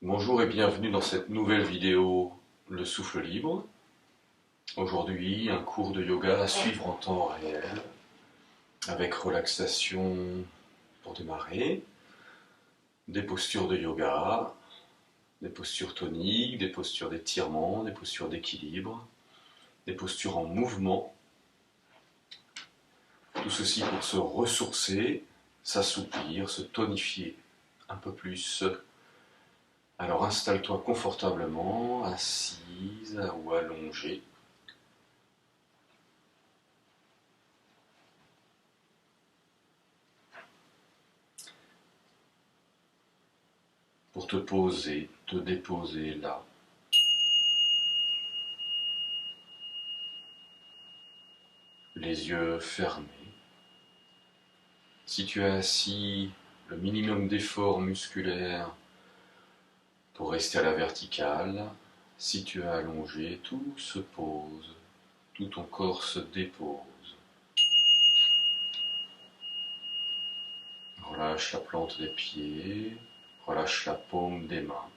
Bonjour et bienvenue dans cette nouvelle vidéo Le souffle libre. Aujourd'hui, un cours de yoga à suivre en temps réel avec relaxation pour démarrer, des postures de yoga, des postures toniques, des postures d'étirement, des postures d'équilibre, des postures en mouvement. Tout ceci pour se ressourcer, s'assouplir, se tonifier un peu plus. Alors installe-toi confortablement, assise ou allongée. Pour te poser, te déposer là. Les yeux fermés. Si tu es assis, le minimum d'effort musculaire pour rester à la verticale. Si tu es allongé, tout se pose, tout ton corps se dépose. Relâche la plante des pieds, relâche la paume des mains,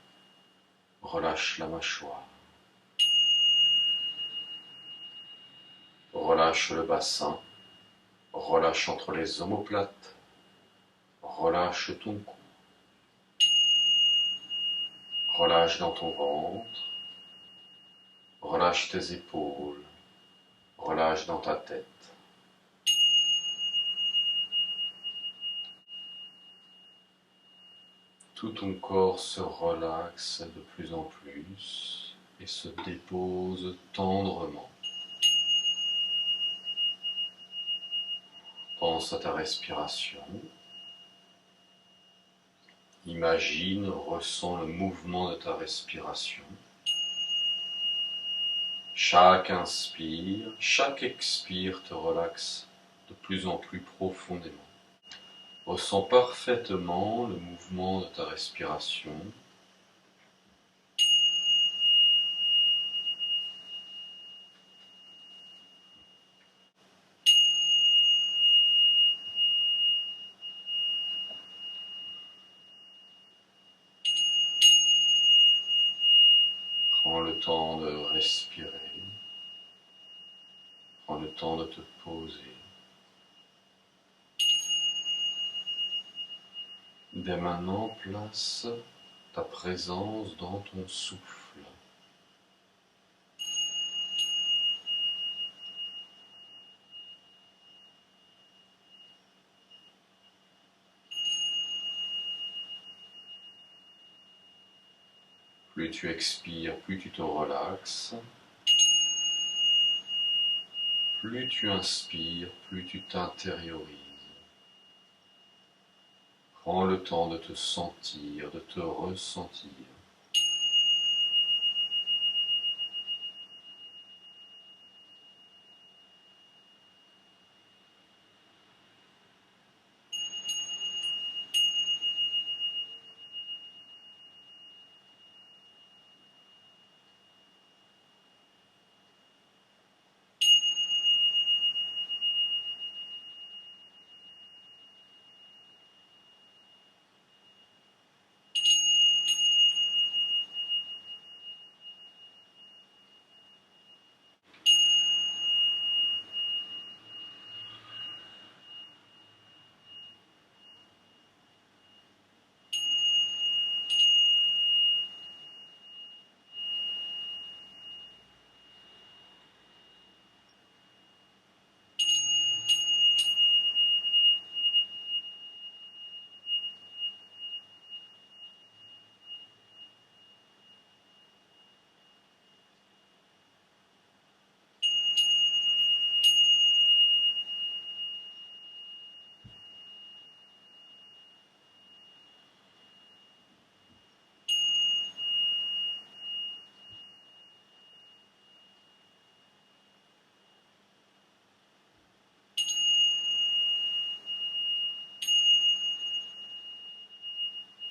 relâche la mâchoire. Relâche le bassin, relâche entre les omoplates, relâche ton cou. Relâche dans ton ventre, relâche tes épaules, relâche dans ta tête. Tout ton corps se relaxe de plus en plus et se dépose tendrement. Pense à ta respiration. Imagine, ressens le mouvement de ta respiration. Chaque inspire, chaque expire te relaxe de plus en plus profondément. Ressens parfaitement le mouvement de ta respiration. Prends le temps de respirer. Prends le temps de te poser. Dès maintenant, place ta présence dans ton souffle. Plus tu expires, plus tu te relaxes. Plus tu inspires, plus tu t'intériorises. Prends le temps de te sentir, de te ressentir.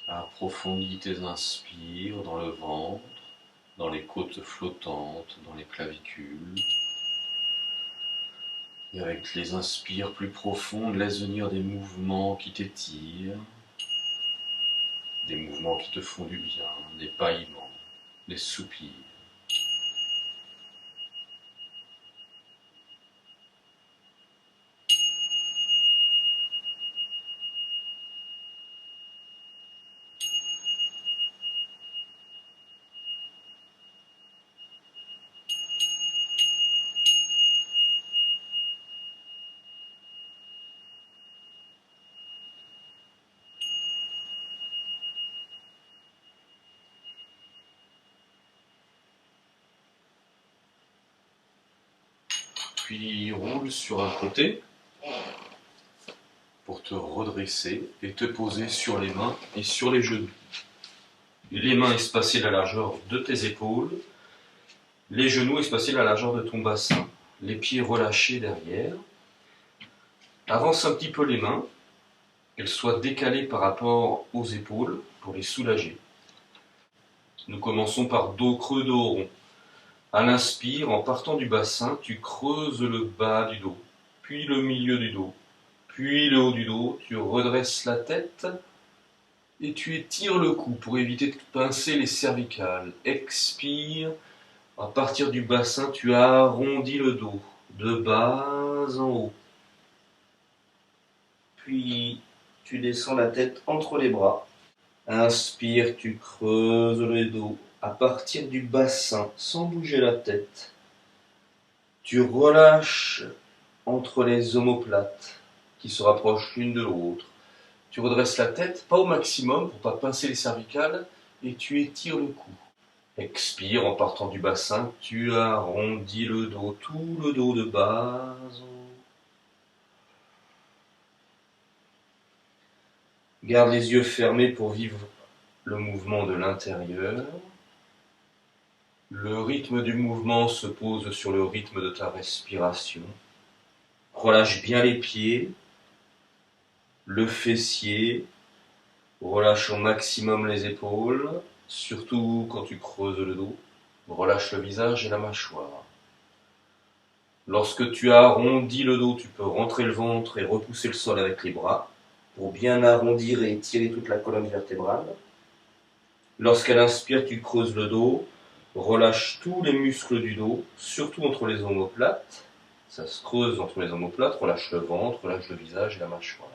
Approfondis tes inspires dans le ventre, dans les côtes flottantes, dans les clavicules. Et avec les inspires plus profondes, laisse venir des mouvements qui t'étirent, Des mouvements qui te font du bien, des bâillements, des soupirs. Puis roule sur un côté pour te redresser et te poser sur les mains et sur les genoux. Les mains espacées la largeur de tes épaules, les genoux espacés la largeur de ton bassin, les pieds relâchés derrière. Avance un petit peu les mains, qu'elles soient décalées par rapport aux épaules pour les soulager. Nous commençons par dos creux, dos rond. À l'inspire, en partant du bassin, tu creuses le bas du dos, puis le milieu du dos, puis le haut du dos, tu redresses la tête et tu étires le cou pour éviter de pincer les cervicales. Expire, à partir du bassin, tu arrondis le dos, de bas en haut. Puis tu descends la tête entre les bras. Inspire, tu creuses le dos à partir du bassin sans bouger la tête. Tu relâches entre les omoplates qui se rapprochent l'une de l'autre. Tu redresses la tête, pas au maximum pour pas pincer les cervicales, et tu étires le cou. Expire en partant du bassin, tu arrondis le dos, tout le dos de bas en haut. Garde les yeux fermés pour vivre le mouvement de l'intérieur. Le rythme du mouvement se pose sur le rythme de ta respiration. Relâche bien les pieds, le fessier, relâche au maximum les épaules, surtout quand tu creuses le dos. Relâche le visage et la mâchoire. Lorsque tu arrondis le dos, tu peux rentrer le ventre et repousser le sol avec les bras pour bien arrondir et étirer toute la colonne vertébrale. Lorsqu'elle inspire, tu creuses le dos, relâche tous les muscles du dos, surtout entre les omoplates. Ça se creuse entre les omoplates, relâche le ventre, relâche le visage et la mâchoire.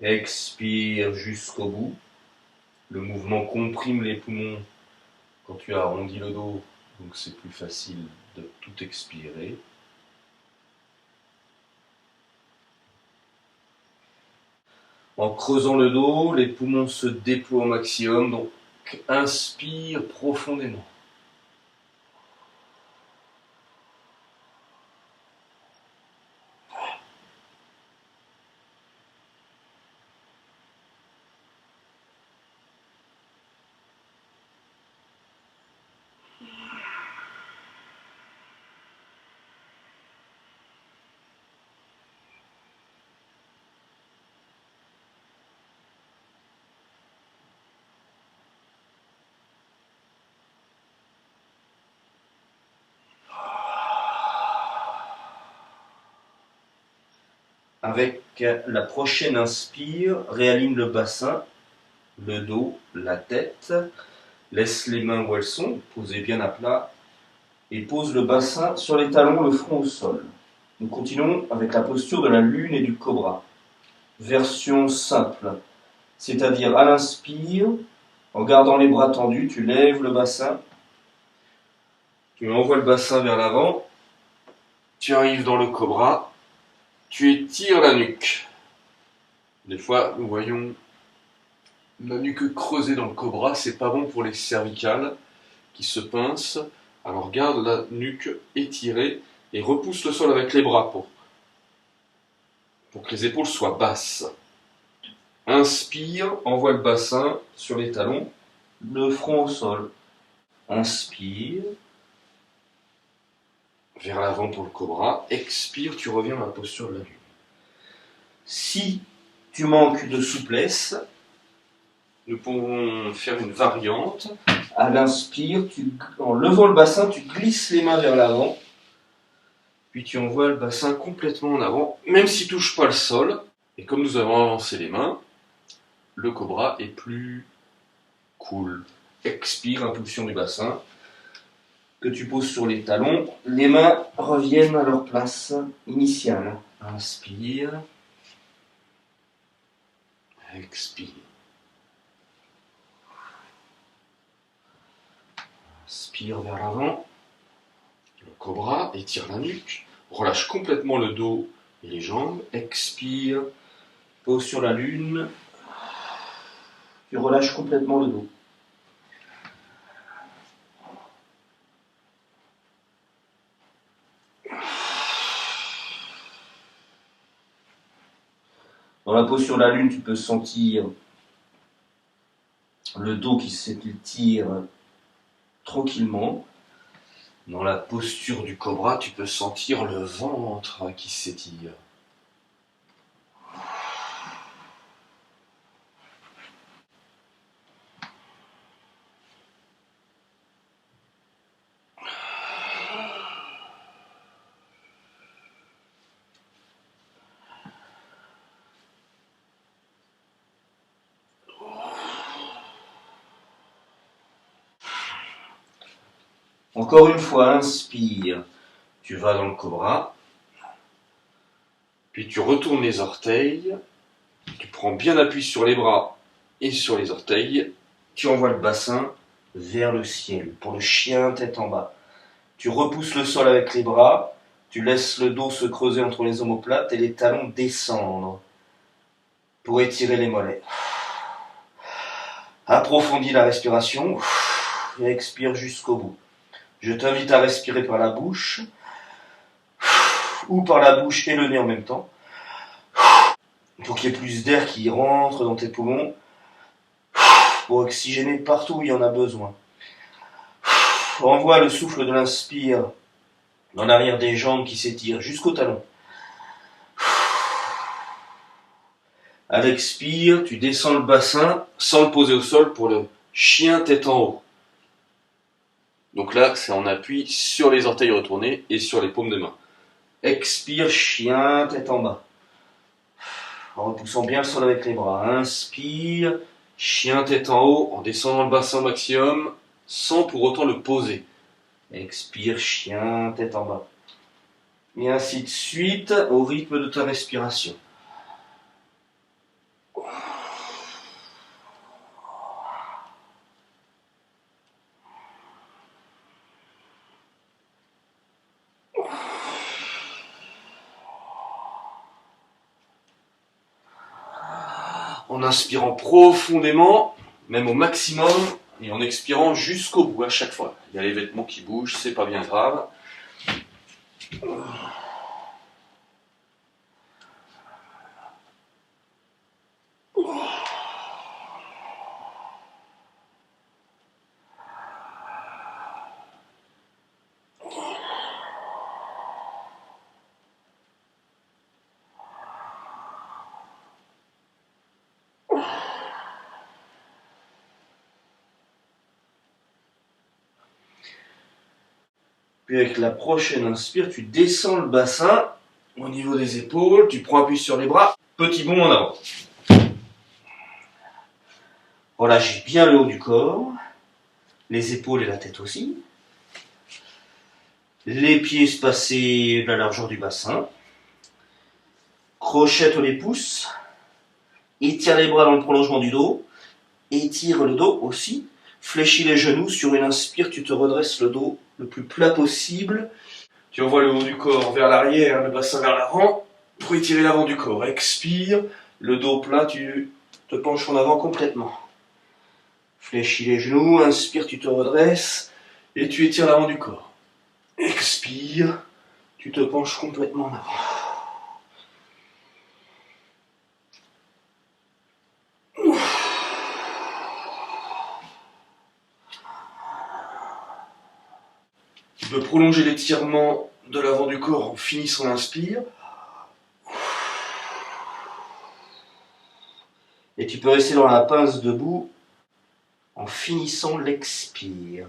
Expire jusqu'au bout. Le mouvement comprime les poumons quand tu arrondis le dos, donc c'est plus facile de tout expirer. En creusant le dos, les poumons se déploient au maximum, donc inspire profondément. Avec la prochaine inspire, réaligne le bassin, le dos, la tête. Laisse les mains où elles sont, posez bien à plat. Et pose le bassin sur les talons, le front au sol. Nous continuons avec la posture de la lune et du cobra. Version simple, c'est-à-dire à l'inspire, en gardant les bras tendus, tu lèves le bassin, tu envoies le bassin vers l'avant, tu arrives dans le cobra, tu étires la nuque. Des fois, nous voyons la nuque creusée dans le cobra, c'est pas bon pour les cervicales qui se pincent. Alors garde la nuque étirée et repousse le sol avec les bras pour que les épaules soient basses. Inspire, envoie le bassin sur les talons, le front au sol. Inspire, vers l'avant pour le cobra. Expire, tu reviens à la posture de la lune. Si tu manques de souplesse, nous pouvons faire une variante. À l'inspire, en levant le bassin, tu glisses les mains vers l'avant. Puis tu envoies le bassin complètement en avant, même s'il ne touche pas le sol. Et comme nous avons avancé les mains, le cobra est plus cool. Expire, impulsion du bassin, que tu poses sur les talons. Les mains reviennent à leur place initiale. Inspire. Expire. Inspire vers l'avant. Le cobra, étire la nuque. Relâche complètement le dos et les jambes. Expire. Pose sur la lune. Tu relâches complètement le dos. Dans la pose sur la lune, tu peux sentir le dos qui s'étire tranquillement. Dans la posture du cobra, tu peux sentir le ventre qui s'étire. Encore une fois, inspire. Tu vas dans le cobra. Puis tu retournes les orteils. Tu prends bien appui sur les bras et sur les orteils. Tu envoies le bassin vers le ciel pour le chien tête en bas. Tu repousses le sol avec les bras. Tu laisses le dos se creuser entre les omoplates et les talons descendre pour étirer les mollets. Approfondis la respiration et expire jusqu'au bout. Je t'invite à respirer par la bouche ou par la bouche et le nez en même temps pour qu'il y ait plus d'air qui rentre dans tes poumons pour oxygéner partout où il y en a besoin. Envoie le souffle de l'inspire dans l'arrière des jambes qui s'étire jusqu'au talon. À l'expire, tu descends le bassin sans le poser au sol pour le chien tête en haut. Donc là, c'est en appui sur les orteils retournés et sur les paumes de main. Expire, chien tête en bas. En repoussant bien le sol avec les bras. Inspire, chien tête en haut, en descendant le bassin au maximum, sans pour autant le poser. Expire, chien tête en bas. Et ainsi de suite, au rythme de ta respiration. En inspirant profondément, même au maximum, et en expirant jusqu'au bout à chaque fois. Il y a les vêtements qui bougent, c'est pas bien grave. Puis avec la prochaine inspire, tu descends le bassin au niveau des épaules, tu prends appui sur les bras, petit bond en avant. Relâche bien le haut du corps, les épaules et la tête aussi. Les pieds espacés de la largeur du bassin. Crochette les pouces. Étire les bras dans le prolongement du dos. Étire le dos aussi. Fléchis les genoux. Sur une inspire, tu te redresses le dos le plus plat possible. Tu envoies le haut du corps vers l'arrière, le bassin vers l'avant, pour étirer l'avant du corps. Expire, le dos plat, tu te penches en avant complètement. Fléchis les genoux, inspire, tu te redresses, et tu étires l'avant du corps. Expire, tu te penches complètement en avant. Tu peux prolonger l'étirement de l'avant du corps en finissant l'inspire. Et tu peux rester dans la pince debout en finissant l'expire.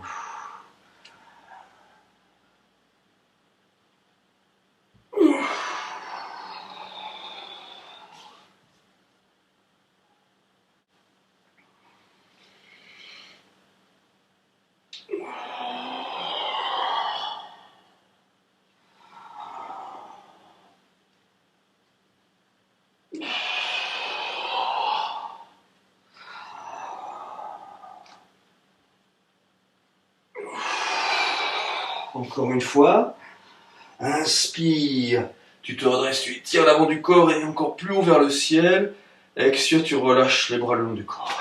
Encore une fois. Inspire. Tu te redresses, tu étires l'avant du corps et encore plus haut vers le ciel. Expire, tu relâches les bras le long du corps.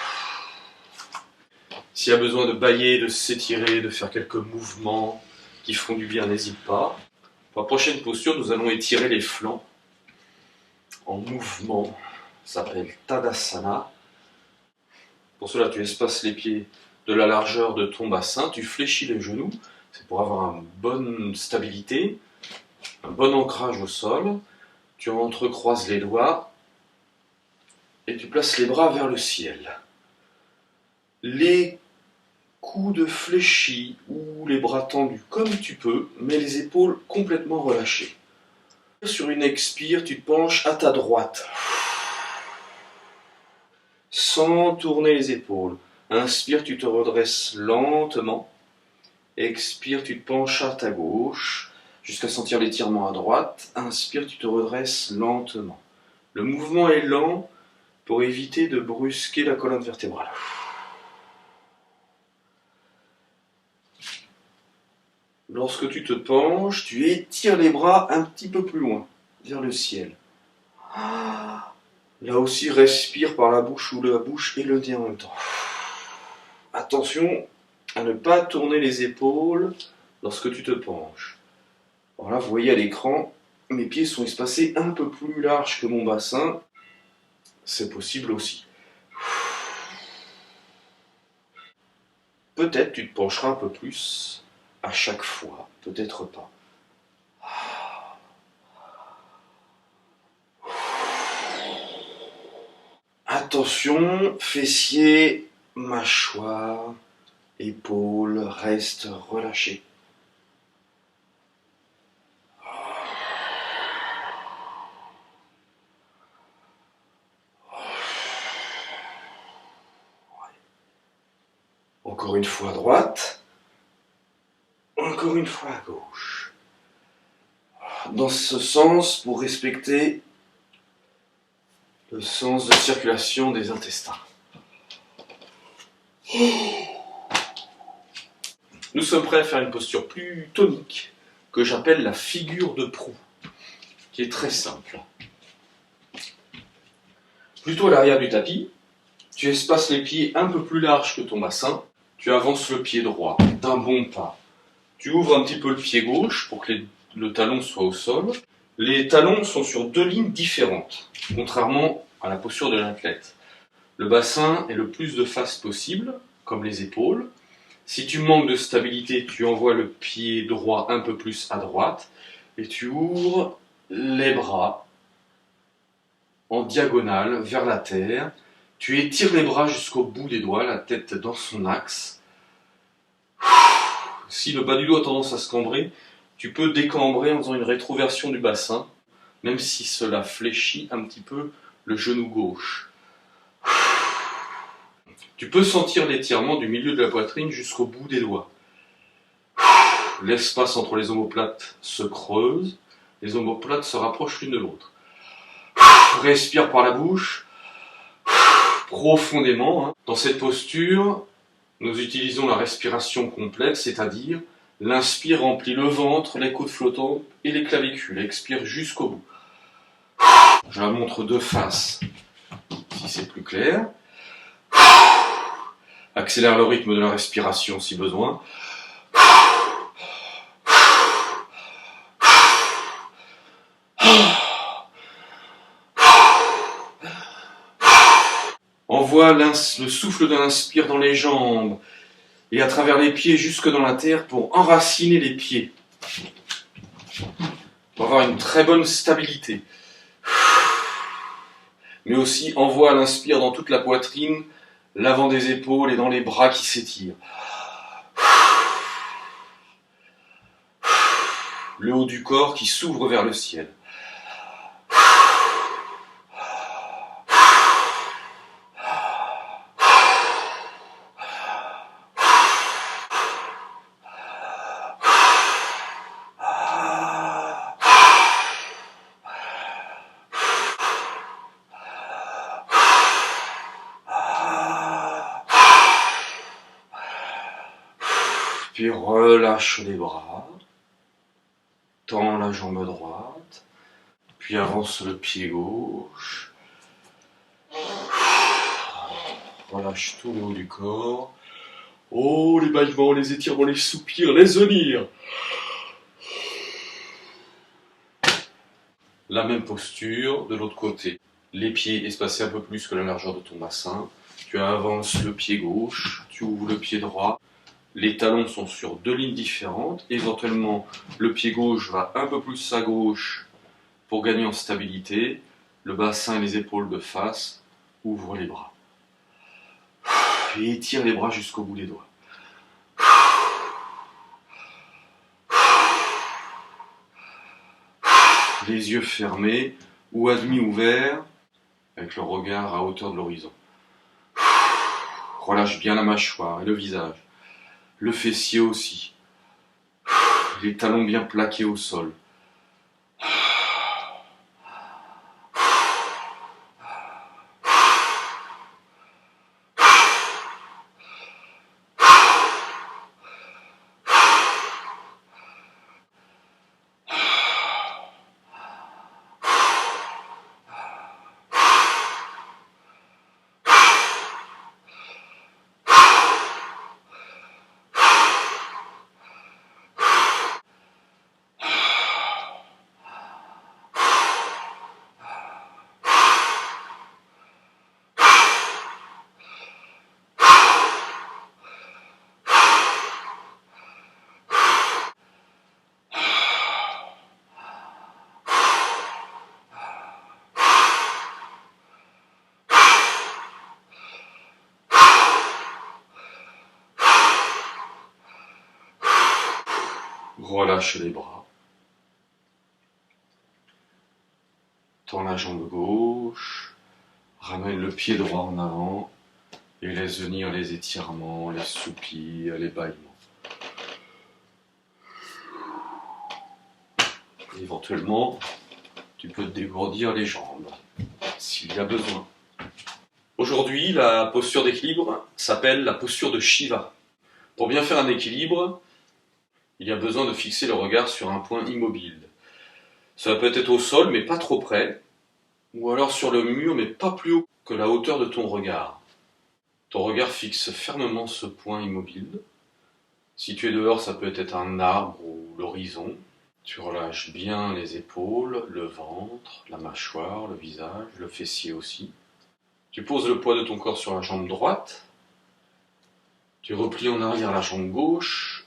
S'il y a besoin de bâiller, de s'étirer, de faire quelques mouvements qui font du bien, n'hésite pas. Pour la prochaine posture, nous allons étirer les flancs en mouvement. Ça s'appelle Tadasana. Pour cela, tu espaces les pieds de la largeur de ton bassin, tu fléchis les genoux. C'est pour avoir une bonne stabilité, un bon ancrage au sol. Tu entrecroises les doigts et tu places les bras vers le ciel. Les coudes fléchis ou les bras tendus comme tu peux, mais les épaules complètement relâchées. Sur une expire, tu te penches à ta droite, sans tourner les épaules. Inspire, tu te redresses lentement. Expire, tu te penches à ta gauche, jusqu'à sentir l'étirement à droite. Inspire, tu te redresses lentement. Le mouvement est lent pour éviter de brusquer la colonne vertébrale. Lorsque tu te penches, tu étires les bras un petit peu plus loin, vers le ciel. Là aussi, respire par la bouche ou la bouche et le nez en même temps. Attention à ne pas tourner les épaules lorsque tu te penches. Alors là, vous voyez à l'écran, mes pieds sont espacés un peu plus larges que mon bassin. C'est possible aussi. Peut-être tu te pencheras un peu plus à chaque fois, peut-être pas. Attention, fessiers, mâchoire, épaules restent relâchées. Encore une fois à droite, encore une fois à gauche. Dans ce sens, pour respecter le sens de circulation des intestins. Nous sommes prêts à faire une posture plus tonique, que j'appelle la figure de proue, qui est très simple. Plutôt à l'arrière du tapis, tu espaces les pieds un peu plus larges que ton bassin, tu avances le pied droit d'un bon pas. Tu ouvres un petit peu le pied gauche pour que le talon soit au sol. Les talons sont sur deux lignes différentes, contrairement à la posture de l'athlète. Le bassin est le plus de face possible, comme les épaules. Si tu manques de stabilité, tu envoies le pied droit un peu plus à droite et tu ouvres les bras en diagonale vers la terre. Tu étires les bras jusqu'au bout des doigts, la tête dans son axe. Si le bas du dos a tendance à se cambrer, tu peux décambrer en faisant une rétroversion du bassin, même si cela fléchit un petit peu le genou gauche. Tu peux sentir l'étirement du milieu de la poitrine jusqu'au bout des doigts. L'espace entre les omoplates se creuse, les omoplates se rapprochent l'une de l'autre. Respire par la bouche, profondément. Dans cette posture, nous utilisons la respiration complète, c'est-à-dire l'inspire remplit le ventre, les côtes flottantes et les clavicules. Expire jusqu'au bout. Je la montre de face, si c'est plus clair. Accélère le rythme de la respiration si besoin. Envoie le souffle de l'inspire dans les jambes et à travers les pieds jusque dans la terre pour enraciner les pieds. Pour avoir une très bonne stabilité. Mais aussi envoie l'inspire dans toute la poitrine, l'avant des épaules et dans les bras qui s'étirent. Le haut du corps qui s'ouvre vers le ciel. Puis relâche les bras. Tends la jambe droite. Puis avance le pied gauche. Relâche tout le haut du corps. Oh, les bâillements, les étirements, les soupirs, laisse venir. La même posture de l'autre côté. Les pieds espacés un peu plus que la largeur de ton bassin. Tu avances le pied gauche, tu ouvres le pied droit. Les talons sont sur deux lignes différentes. Éventuellement, le pied gauche va un peu plus à gauche pour gagner en stabilité. Le bassin et les épaules de face. Ouvre les bras. Et étire les bras jusqu'au bout des doigts. Les yeux fermés ou à demi ouverts, avec le regard à hauteur de l'horizon. Relâche bien la mâchoire et le visage. Le fessier aussi. Les talons bien plaqués au sol. Relâche les bras. Tends la jambe gauche. Ramène le pied droit en avant. Et laisse venir les étirements, les soupirs, les bâillements. Éventuellement, tu peux te dégourdir les jambes, s'il y a besoin. Aujourd'hui, la posture d'équilibre s'appelle la posture de Shiva. Pour bien faire un équilibre, il y a besoin de fixer le regard sur un point immobile. Ça peut être au sol, mais pas trop près, ou alors sur le mur, mais pas plus haut que la hauteur de ton regard. Ton regard fixe fermement ce point immobile. Si tu es dehors, ça peut être un arbre ou l'horizon. Tu relâches bien les épaules, le ventre, la mâchoire, le visage, le fessier aussi. Tu poses le poids de ton corps sur la jambe droite. Tu replies en arrière la jambe gauche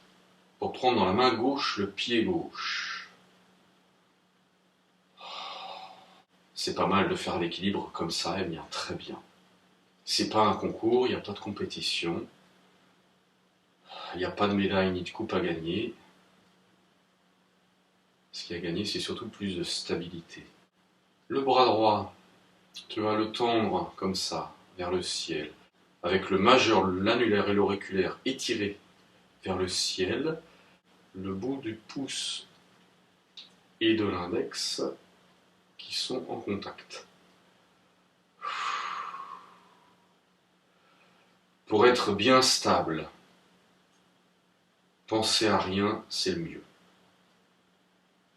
pour prendre dans la main gauche le pied gauche. C'est pas mal de faire l'équilibre comme ça, et bien très bien. C'est pas un concours, il n'y a pas de compétition. Il n'y a pas de médaille ni de coupe à gagner. Ce qui a gagné, c'est surtout plus de stabilité. Le bras droit, tu vas le tendre comme ça, vers le ciel, avec le majeur, l'annulaire et l'auriculaire étirés vers le ciel, le bout du pouce et de l'index qui sont en contact. Pour être bien stable, penser à rien, c'est le mieux.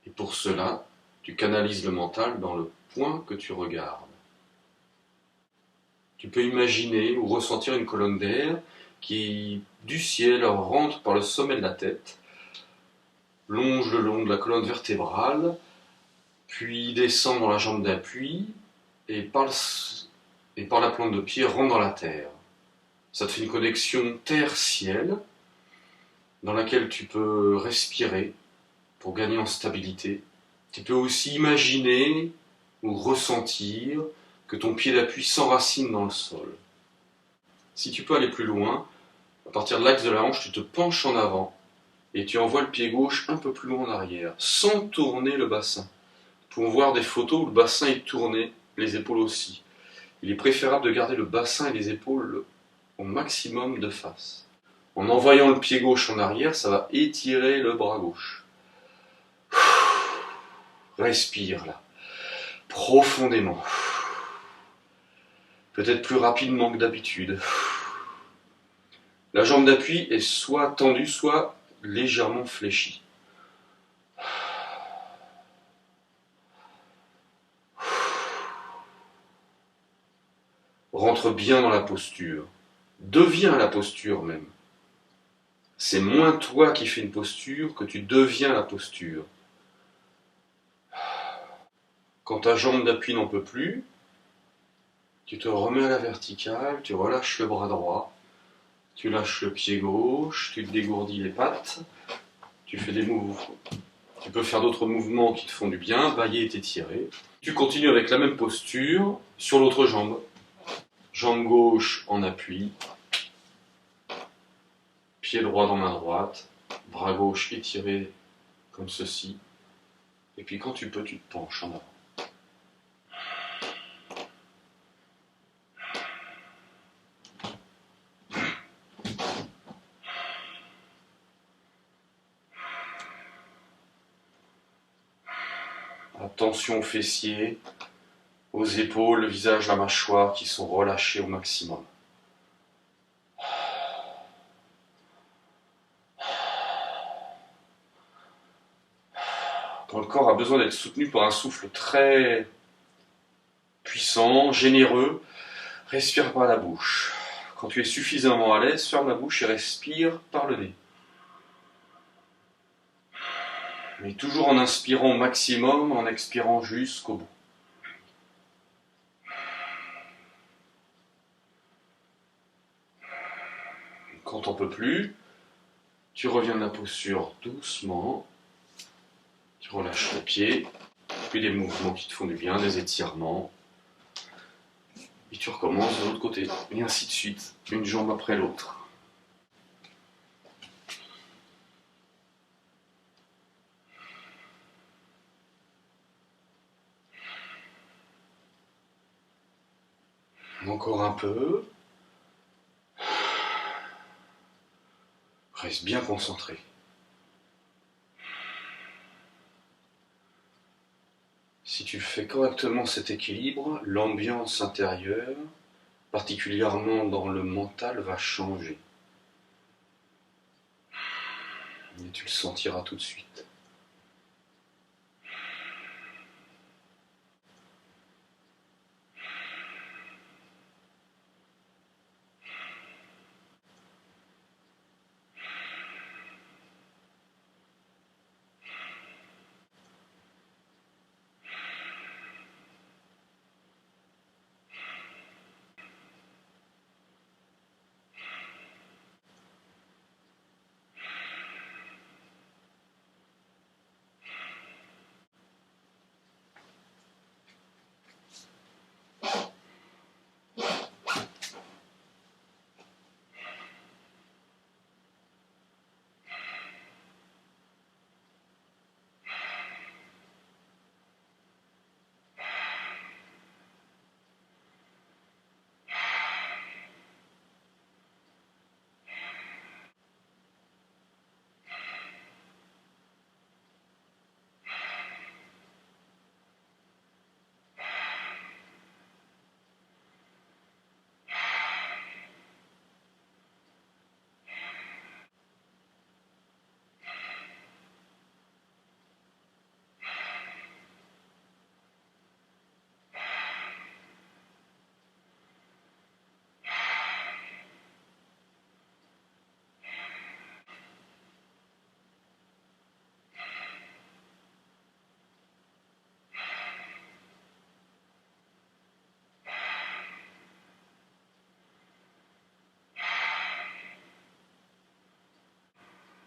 Et pour cela, tu canalises le mental dans le point que tu regardes. Tu peux imaginer ou ressentir une colonne d'air qui, du ciel, rentre par le sommet de la tête, longe le long de la colonne vertébrale, puis descend dans la jambe d'appui et par la plante de pied rentre dans la terre. Ça te fait une connexion terre-ciel dans laquelle tu peux respirer pour gagner en stabilité. Tu peux aussi imaginer ou ressentir que ton pied d'appui s'enracine dans le sol. Si tu peux aller plus loin, à partir de l'axe de la hanche, tu te penches en avant et tu envoies le pied gauche un peu plus loin en arrière, sans tourner le bassin. Pour voir des photos où le bassin est tourné, les épaules aussi. Il est préférable de garder le bassin et les épaules au maximum de face. En envoyant le pied gauche en arrière, ça va étirer le bras gauche. Respire là, profondément. Peut-être plus rapidement que d'habitude. La jambe d'appui est soit tendue, soit légèrement fléchi. Rentre bien dans la posture. Deviens la posture même. C'est moins toi qui fais une posture que tu deviens la posture. Quand ta jambe d'appui n'en peut plus, tu te remets à la verticale, tu relâches le bras droit, tu lâches le pied gauche, tu te dégourdis les pattes, tu fais des mouvements. Tu peux faire d'autres mouvements qui te font du bien, bailler et t'étirer. Tu continues avec la même posture sur l'autre jambe. Jambe gauche en appui, pied droit dans main droite, bras gauche étiré comme ceci. Et puis quand tu peux, tu te penches en avant. Attention aux fessiers, aux épaules, le visage, la mâchoire qui sont relâchés au maximum. Quand le corps a besoin d'être soutenu par un souffle très puissant, généreux, respire par la bouche. Quand tu es suffisamment à l'aise, ferme la bouche et respire par le nez. Mais toujours en inspirant au maximum, en expirant jusqu'au bout. Quand t'en peux plus, tu reviens de la posture doucement. Tu relâches le pied, puis des mouvements qui te font du bien, des étirements. Et tu recommences de l'autre côté, et ainsi de suite, une jambe après l'autre. Encore un peu. Reste bien concentré. Si tu fais correctement cet équilibre, l'ambiance intérieure, particulièrement dans le mental, va changer. Et tu le sentiras tout de suite.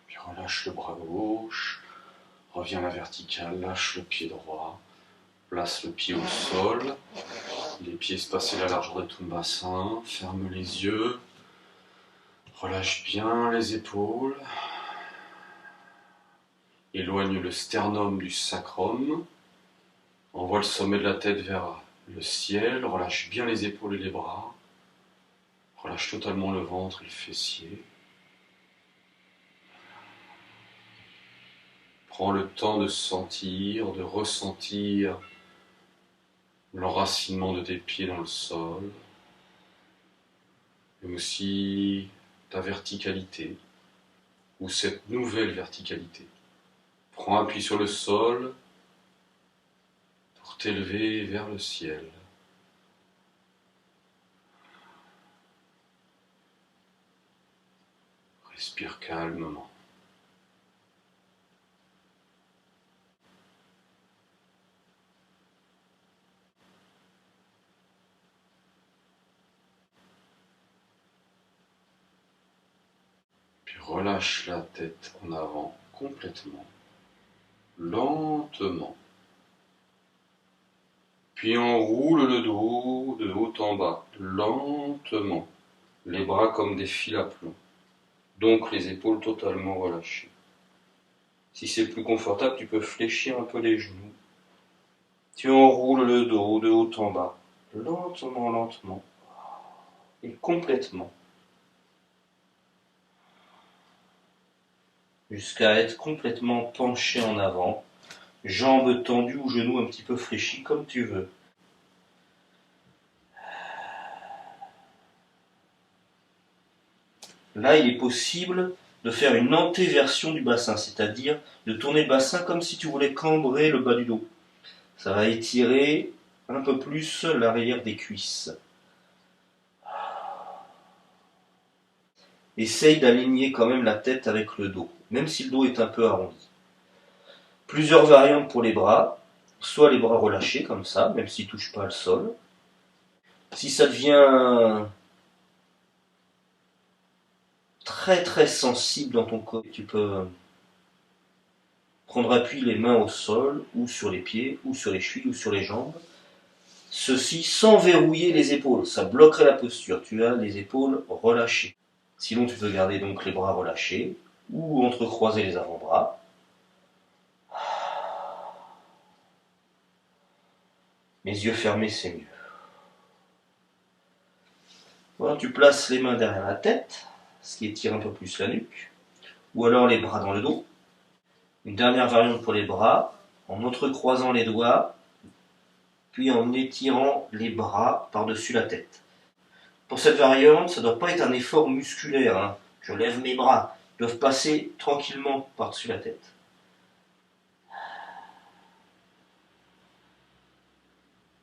Puis relâche le bras gauche, reviens à la verticale, lâche le pied droit, place le pied au sol, les pieds espacés à la largeur de ton bassin, ferme les yeux, relâche bien les épaules, éloigne le sternum du sacrum, envoie le sommet de la tête vers le ciel, relâche bien les épaules et les bras, relâche totalement le ventre et le fessier. Prends le temps de sentir, de ressentir l'enracinement de tes pieds dans le sol, mais aussi ta verticalité. ou cette nouvelle verticalité. Prends appui sur le sol pour t'élever vers le ciel. Respire calmement. Puis relâche la tête en avant complètement, lentement. Puis enroule le dos de haut en bas, lentement. Les bras comme des fils à plomb. Donc les épaules totalement relâchées. Si c'est plus confortable, tu peux fléchir un peu les genoux. Tu enroules le dos de haut en bas, lentement, lentement, et complètement. Jusqu'à être complètement penché en avant, jambes tendues ou genoux un petit peu fléchis comme tu veux. Là, il est possible de faire une antéversion du bassin, c'est-à-dire de tourner le bassin comme si tu voulais cambrer le bas du dos. Ça va étirer un peu plus l'arrière des cuisses. Essaye d'aligner quand même la tête avec le dos, même si le dos est un peu arrondi. Plusieurs variantes pour les bras, soit les bras relâchés comme ça, même s'ils ne touchent pas le sol. Si ça devient très très sensible dans ton corps, tu peux prendre appui les mains au sol, ou sur les pieds, ou sur les chevilles, ou sur les jambes. Ceci sans verrouiller les épaules, ça bloquerait la posture, tu as les épaules relâchées. Sinon tu peux garder donc les bras relâchés, ou entrecroiser les avant-bras. Les yeux fermés, c'est mieux. Voilà, tu places les mains derrière la tête, ce qui étire un peu plus la nuque, ou alors les bras dans le dos. Une dernière variante pour les bras, en entrecroisant les doigts, puis en étirant les bras par-dessus la tête. Pour cette variante, ça ne doit pas être un effort musculaire. Hein. Je lève mes bras, ils doivent passer tranquillement par-dessus la tête.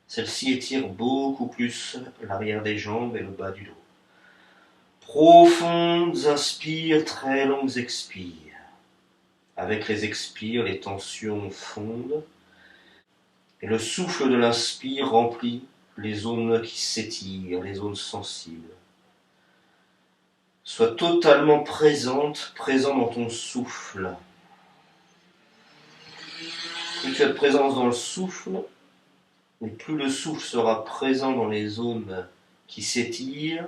Celle-ci étire beaucoup plus l'arrière des jambes et le bas du dos. Profondes inspires, très longues expires. Avec les expires, les tensions fondent. Et le souffle de l'inspire remplit les zones qui s'étirent, les zones sensibles. Sois totalement présent dans ton souffle. Plus tu as de présence dans le souffle, et plus le souffle sera présent dans les zones qui s'étirent,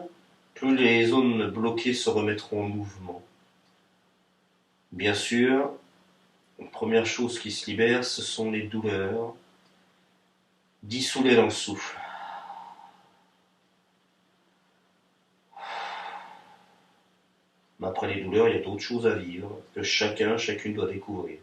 plus les zones bloquées se remettront en mouvement. Bien sûr, la première chose qui se libère, ce sont les douleurs. Dissous-les dans le souffle. Mais après les douleurs, il y a d'autres choses à vivre que chacune doit découvrir.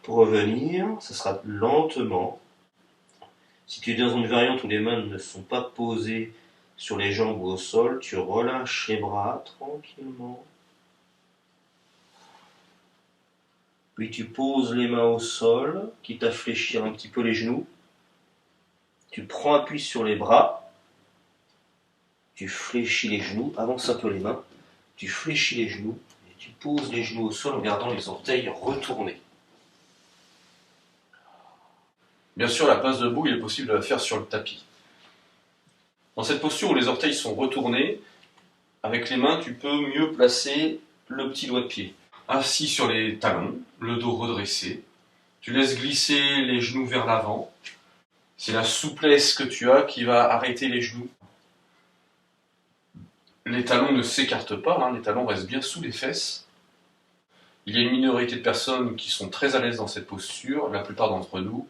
Pour revenir, ce sera lentement. Si tu es dans une variante où les mains ne sont pas posées sur les jambes ou au sol, tu relâches les bras tranquillement. Puis tu poses les mains au sol, quitte à fléchir un petit peu les genoux. Tu prends appui sur les bras, tu fléchis les genoux, avance un peu les mains, tu fléchis les genoux et tu poses les genoux au sol en gardant les orteils retournés. Bien sûr, la passe debout, il est possible de la faire sur le tapis. Dans cette posture où les orteils sont retournés, avec les mains, tu peux mieux placer le petit doigt de pied. Assis sur les talons, le dos redressé, tu laisses glisser les genoux vers l'avant. C'est la souplesse que tu as qui va arrêter les genoux. Les talons ne s'écartent pas, les talons restent bien sous les fesses. Il y a une minorité de personnes qui sont très à l'aise dans cette posture, la plupart d'entre nous.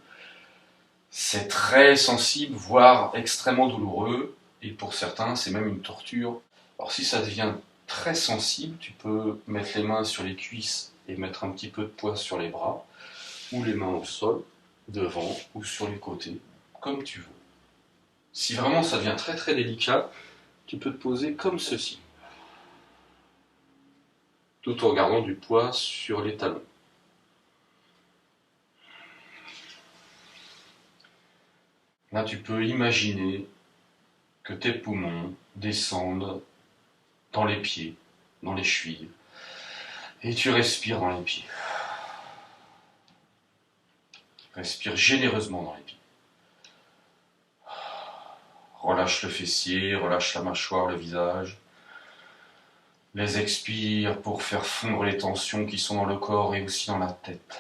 C'est très sensible, voire extrêmement douloureux, et pour certains, c'est même une torture. Alors si ça devient très sensible, tu peux mettre les mains sur les cuisses et mettre un petit peu de poids sur les bras, ou les mains au sol, devant ou sur les côtés, comme tu veux. Si vraiment ça devient très très délicat, tu peux te poser comme ceci, tout en gardant du poids sur les talons. Là, tu peux imaginer que tes poumons descendent dans les pieds, dans les chevilles, et tu respires dans les pieds. Respire généreusement dans les pieds. Relâche le fessier, relâche la mâchoire, le visage. Les expire pour faire fondre les tensions qui sont dans le corps et aussi dans la tête.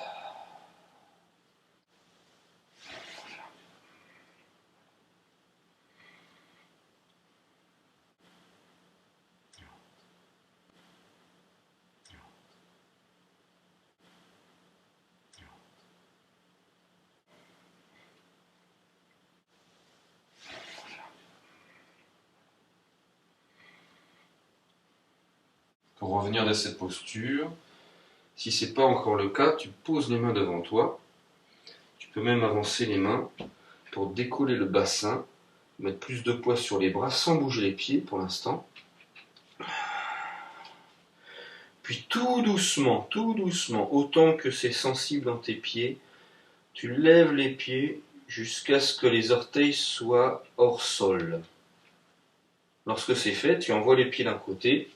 Pour revenir à cette posture, si ce n'est pas encore le cas, tu poses les mains devant toi. Tu peux même avancer les mains pour décoller le bassin, mettre plus de poids sur les bras sans bouger les pieds pour l'instant. Puis tout doucement, autant que c'est sensible dans tes pieds, tu lèves les pieds jusqu'à ce que les orteils soient hors sol. Lorsque c'est fait, tu envoies les pieds d'un côté,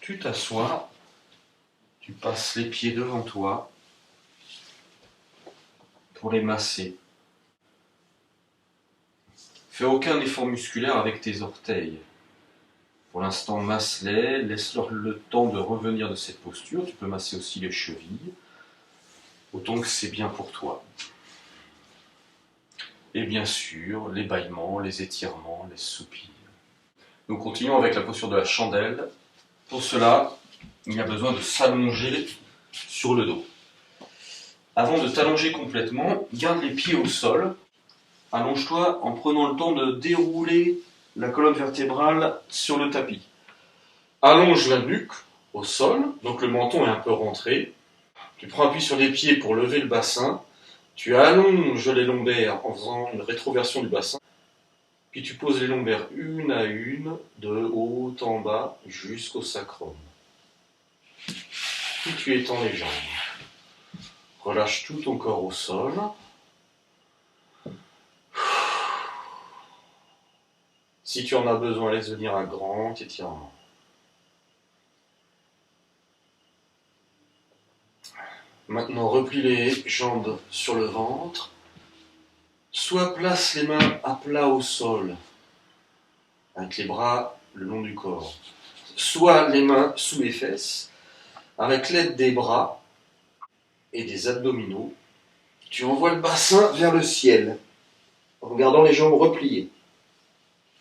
tu t'assois, tu passes les pieds devant toi pour les masser. Fais aucun effort musculaire avec tes orteils. Pour l'instant, masse-les, laisse-leur le temps de revenir de cette posture. Tu peux masser aussi les chevilles, autant que c'est bien pour toi. Et bien sûr, les bâillements, les étirements, les soupirs. Nous continuons avec la posture de la chandelle. Pour cela, il y a besoin de s'allonger sur le dos. Avant de t'allonger complètement, garde les pieds au sol. Allonge-toi en prenant le temps de dérouler la colonne vertébrale sur le tapis. Allonge la nuque au sol, donc le menton est un peu rentré. Tu prends appui sur les pieds pour lever le bassin. Tu allonges les lombaires en faisant une rétroversion du bassin. Puis tu poses les lombaires une à une, de haut en bas, jusqu'au sacrum. Puis tu étends les jambes. Relâche tout ton corps au sol. Si tu en as besoin, laisse venir un grand étirement. Maintenant, replie les jambes sur le ventre. Soit place les mains à plat au sol, avec les bras le long du corps. Soit les mains sous les fesses, avec l'aide des bras et des abdominaux. Tu envoies le bassin vers le ciel, en gardant les jambes repliées.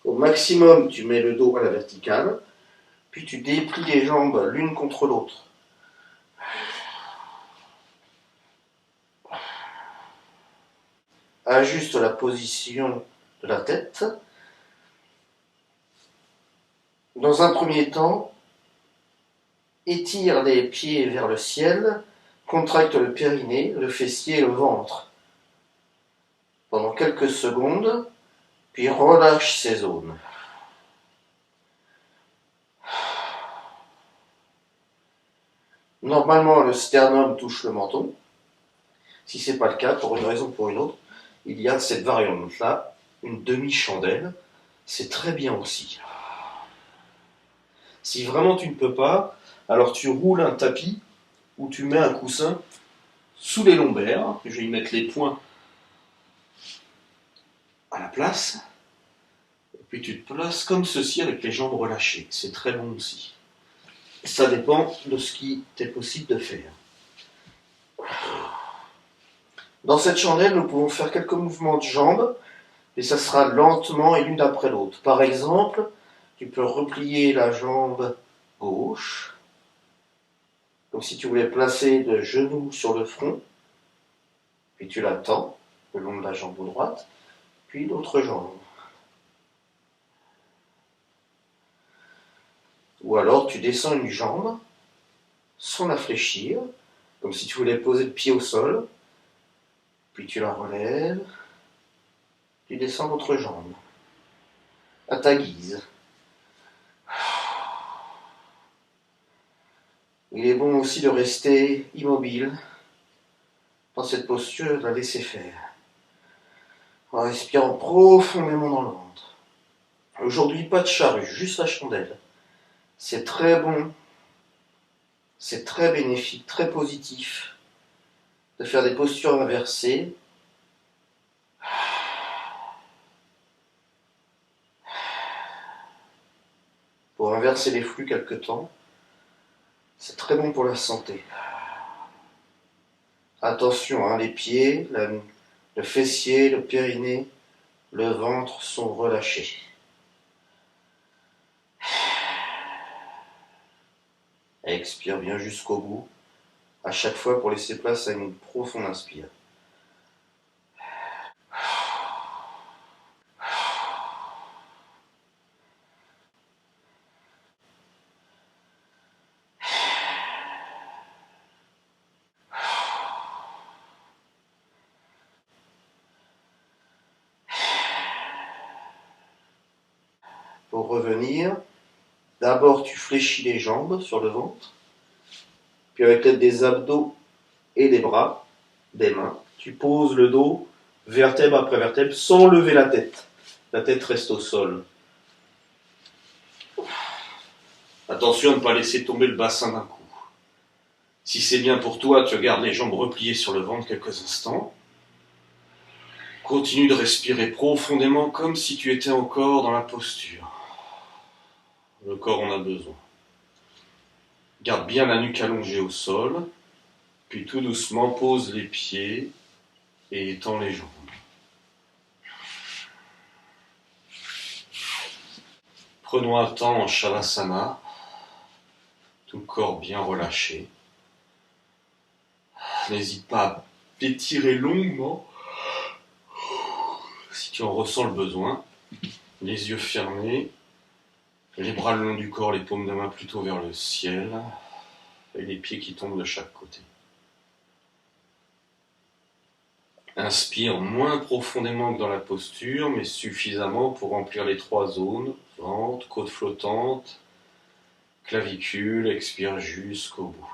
Au maximum, tu mets le dos à la verticale, puis tu déplies les jambes l'une contre l'autre. Ajuste la position de la tête. Dans un premier temps, étire les pieds vers le ciel, contracte le périnée, le fessier et le ventre. Pendant quelques secondes, puis relâche ces zones. Normalement, le sternum touche le menton. Si ce n'est pas le cas, pour une raison ou pour une autre, il y a cette variante-là, une demi-chandelle. C'est très bien aussi. Si vraiment tu ne peux pas, alors tu roules un tapis ou tu mets un coussin sous les lombaires. Je vais y mettre les poings à la place. Et puis tu te places comme ceci avec les jambes relâchées. C'est très bon aussi. Ça dépend de ce qui t'est possible de faire. Dans cette chandelle, nous pouvons faire quelques mouvements de jambes et ça sera lentement et l'une après l'autre. Par exemple, tu peux replier la jambe gauche, comme si tu voulais placer le genou sur le front, puis tu la tends le long de la jambe droite, puis l'autre jambe. Ou alors tu descends une jambe sans la fléchir, comme si tu voulais poser le pied au sol, puis tu la relèves, tu descends l'autre jambe, à ta guise. Il est bon aussi de rester immobile dans cette posture, de la laisser faire, en respirant profondément dans le ventre. Aujourd'hui, pas de charrue, juste la chandelle. C'est très bon, c'est très bénéfique, très positif de faire des postures inversées. Pour inverser les flux quelque temps, c'est très bon pour la santé. Attention, hein, les pieds, le fessier, le périnée, le ventre sont relâchés. Expire bien jusqu'au bout, à chaque fois pour laisser place à une profonde inspire. Pour revenir, d'abord tu fléchis les jambes sur le ventre, puis avec l'aide des abdos et des bras, des mains, tu poses le dos vertèbre après vertèbre sans lever la tête. La tête reste au sol. Attention à ne pas laisser tomber le bassin d'un coup. Si c'est bien pour toi, tu gardes les jambes repliées sur le ventre quelques instants. Continue de respirer profondément comme si tu étais encore dans la posture. Le corps en a besoin. Garde bien la nuque allongée au sol, puis tout doucement pose les pieds et étends les jambes. Prenons un temps en Shavasana, tout le corps bien relâché. N'hésite pas à étirer longuement si tu en ressens le besoin. Les yeux fermés, les bras le long du corps, les paumes de main plutôt vers le ciel et les pieds qui tombent de chaque côté. Inspire moins profondément que dans la posture, mais suffisamment pour remplir les trois zones, ventre, côte flottante, clavicule, expire jusqu'au bout.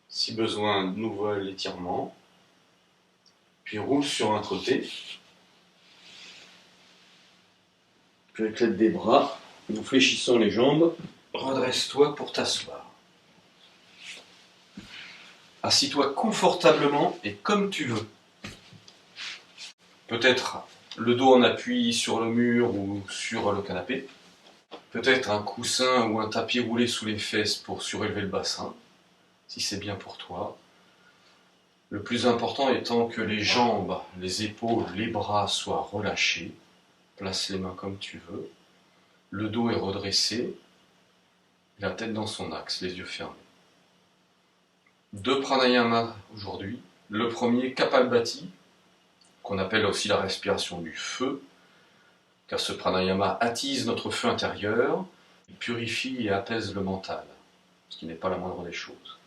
Si besoin, nouvel étirement, puis roule sur un côté. Puis avec l'aide des bras, en fléchissant les jambes, redresse-toi pour t'asseoir. Assis-toi confortablement et comme tu veux. Peut-être le dos en appui sur le mur ou sur le canapé. Peut-être un coussin ou un tapis roulé sous les fesses pour surélever le bassin, si c'est bien pour toi. Le plus important étant que les jambes, les épaules, les bras soient relâchés. Place les mains comme tu veux. Le dos est redressé. La tête dans son axe, les yeux fermés. 2 pranayamas aujourd'hui. Le premier, Kapalbhati, qu'on appelle aussi la respiration du feu, car ce pranayama attise notre feu intérieur, il purifie et apaise le mental, ce qui n'est pas la moindre des choses.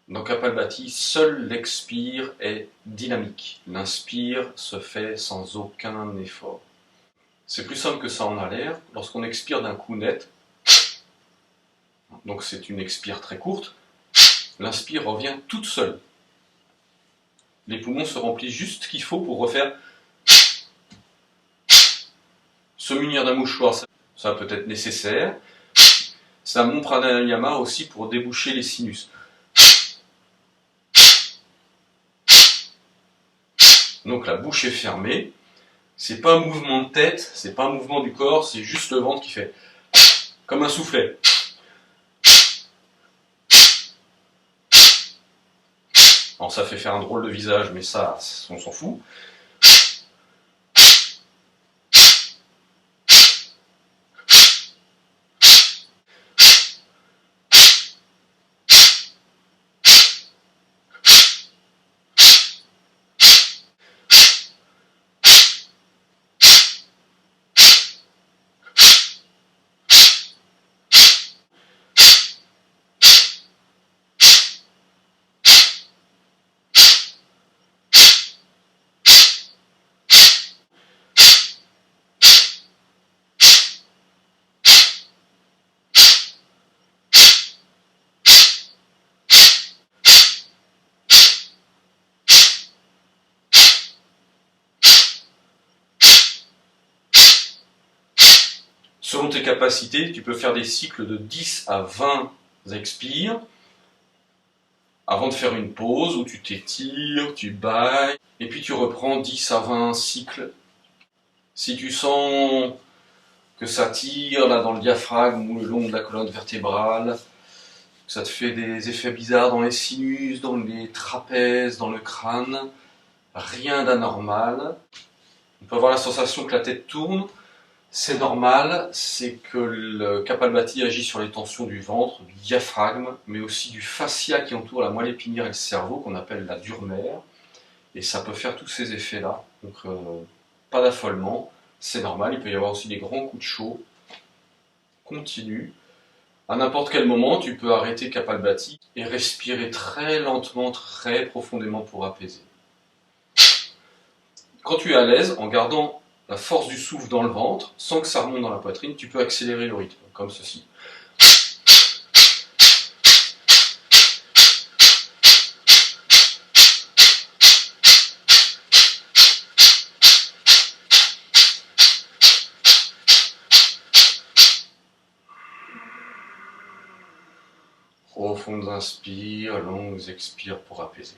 Dans Kapalbhati, seul l'expire est dynamique. L'inspire se fait sans aucun effort. C'est plus simple que ça en a l'air. Lorsqu'on expire d'un coup net, donc c'est une expire très courte, l'inspire revient toute seule. Les poumons se remplissent juste ce qu'il faut pour refaire. Se munir d'un mouchoir, ça peut être nécessaire. C'est un bon pranayama aussi pour déboucher les sinus. Donc la bouche est fermée. C'est pas un mouvement de tête, c'est pas un mouvement du corps, c'est juste le ventre qui fait comme un soufflet. Alors ça fait faire un drôle de visage, mais ça, on s'en fout. Selon tes capacités, tu peux faire des cycles de 10 à 20 expires avant de faire une pause où tu t'étires, tu bailles, et puis tu reprends 10 à 20 cycles. Si tu sens que ça tire là dans le diaphragme ou le long de la colonne vertébrale, que ça te fait des effets bizarres dans les sinus, dans les trapèzes, dans le crâne, rien d'anormal. On peut avoir la sensation que la tête tourne. C'est normal, c'est que le Kapalbhati agit sur les tensions du ventre, du diaphragme, mais aussi du fascia qui entoure la moelle épinière et le cerveau, qu'on appelle la dure-mère. Et ça peut faire tous ces effets-là. Donc, pas d'affolement, c'est normal. Il peut y avoir aussi des grands coups de chaud continus. À n'importe quel moment, tu peux arrêter Kapalbhati et respirer très lentement, très profondément pour apaiser. Quand tu es à l'aise, en gardant la force du souffle dans le ventre, sans que ça remonte dans la poitrine, tu peux accélérer le rythme, comme ceci. Profondes inspires, longues expires pour apaiser.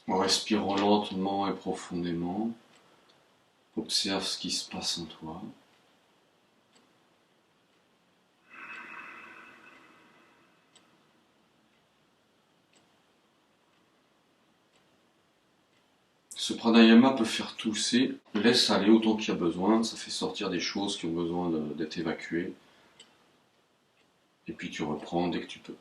En respirant lentement et profondément, observe ce qui se passe en toi. Ce pranayama peut faire tousser, laisse aller autant qu'il y a besoin, ça fait sortir des choses qui ont besoin d'être évacuées. Et puis tu reprends dès que tu peux.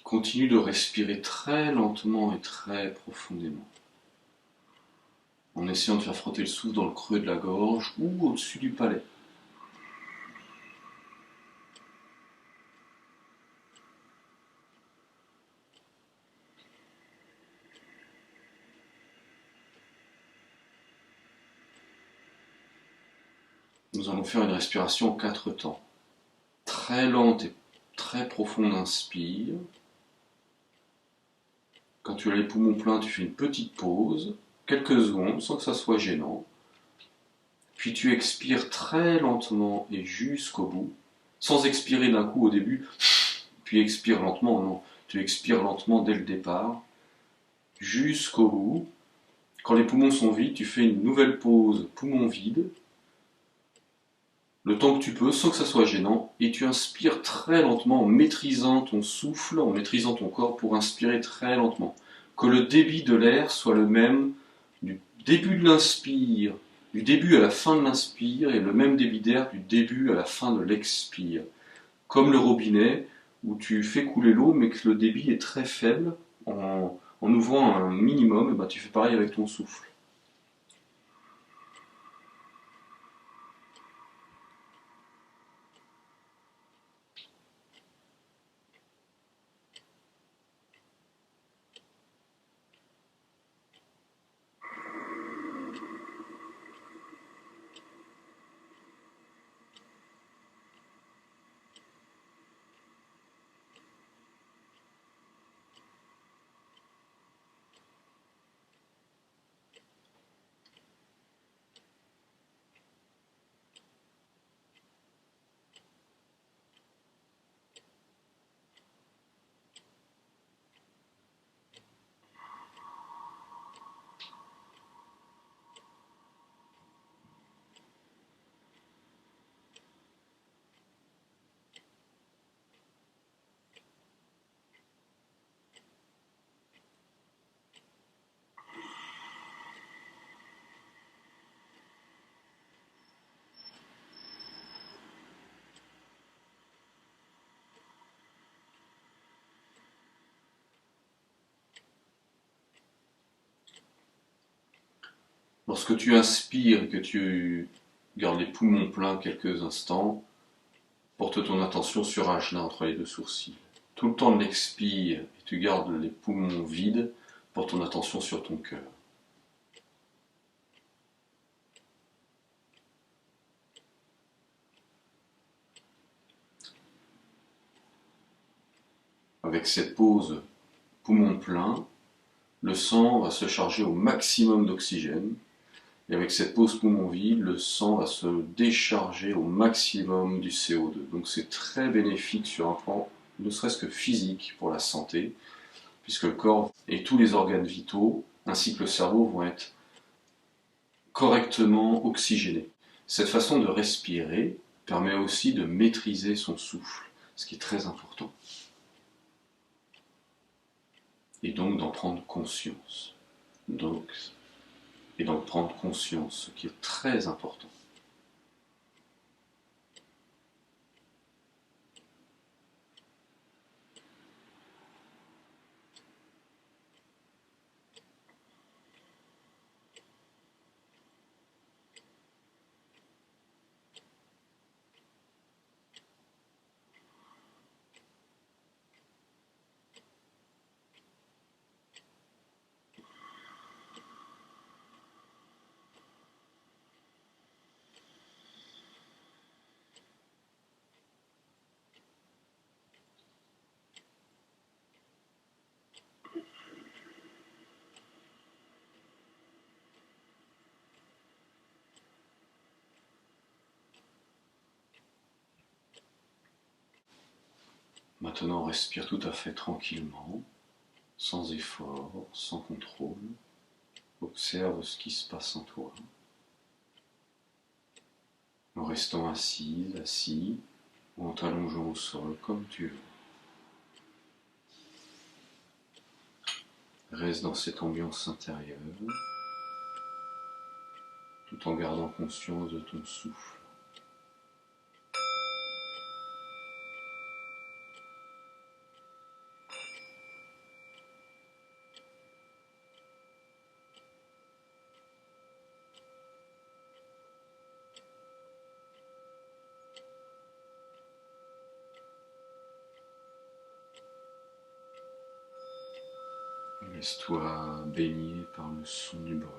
Continue de respirer très lentement et très profondément, en essayant de faire frotter le souffle dans le creux de la gorge ou au-dessus du palais. Nous allons faire une respiration en 4 temps. Très lente et très profonde, inspire. Quand tu as les poumons pleins, tu fais une petite pause, quelques secondes, sans que ça soit gênant. Puis tu expires très lentement et jusqu'au bout, sans expirer d'un coup au début, puis expire lentement, non. Tu expires lentement dès le départ, jusqu'au bout. Quand les poumons sont vides, tu fais une nouvelle pause, poumons vides, le temps que tu peux, sans que ça soit gênant, et tu inspires très lentement en maîtrisant ton souffle, en maîtrisant ton corps pour inspirer très lentement. Que le débit de l'air soit le même du début de l'inspire, du début à la fin de l'inspire, et le même débit d'air du début à la fin de l'expire. Comme le robinet, où tu fais couler l'eau, mais que le débit est très faible, en ouvrant un minimum, et ben tu fais pareil avec ton souffle. Lorsque tu inspires et que tu gardes les poumons pleins quelques instants, porte ton attention sur Ajna entre les deux sourcils. Tout le temps de l'expire et tu gardes les poumons vides, porte ton attention sur ton cœur. Avec cette pause poumon plein, le sang va se charger au maximum d'oxygène. Et avec cette pause poumon vide, le sang va se décharger au maximum du CO2. Donc c'est très bénéfique sur un plan, ne serait-ce que physique, pour la santé, puisque le corps et tous les organes vitaux, ainsi que le cerveau, vont être correctement oxygénés. Cette façon de respirer permet aussi de maîtriser son souffle, ce qui est très important. Et donc d'en prendre conscience. Et d'en prendre conscience, ce qui est très important. Maintenant, respire tout à fait tranquillement, sans effort, sans contrôle. Observe ce qui se passe en toi. En restant assis, ou en t'allongeant au sol comme tu veux. Reste dans cette ambiance intérieure, tout en gardant conscience de ton souffle. Laisse-toi baigner par le son du bol.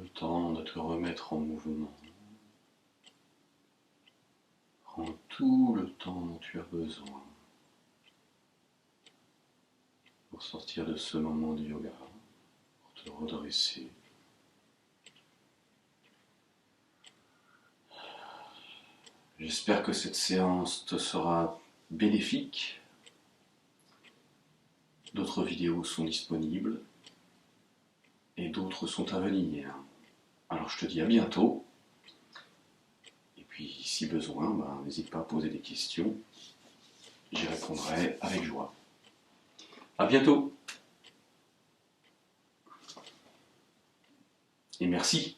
le temps de te remettre en mouvement. Prends tout le temps dont tu as besoin pour sortir de ce moment de yoga, pour te redresser. J'espère que cette séance te sera bénéfique. D'autres vidéos sont disponibles et d'autres sont à venir. Alors je te dis à bientôt. Et puis si besoin, n'hésite pas à poser des questions. J'y répondrai avec joie. À bientôt. Et merci.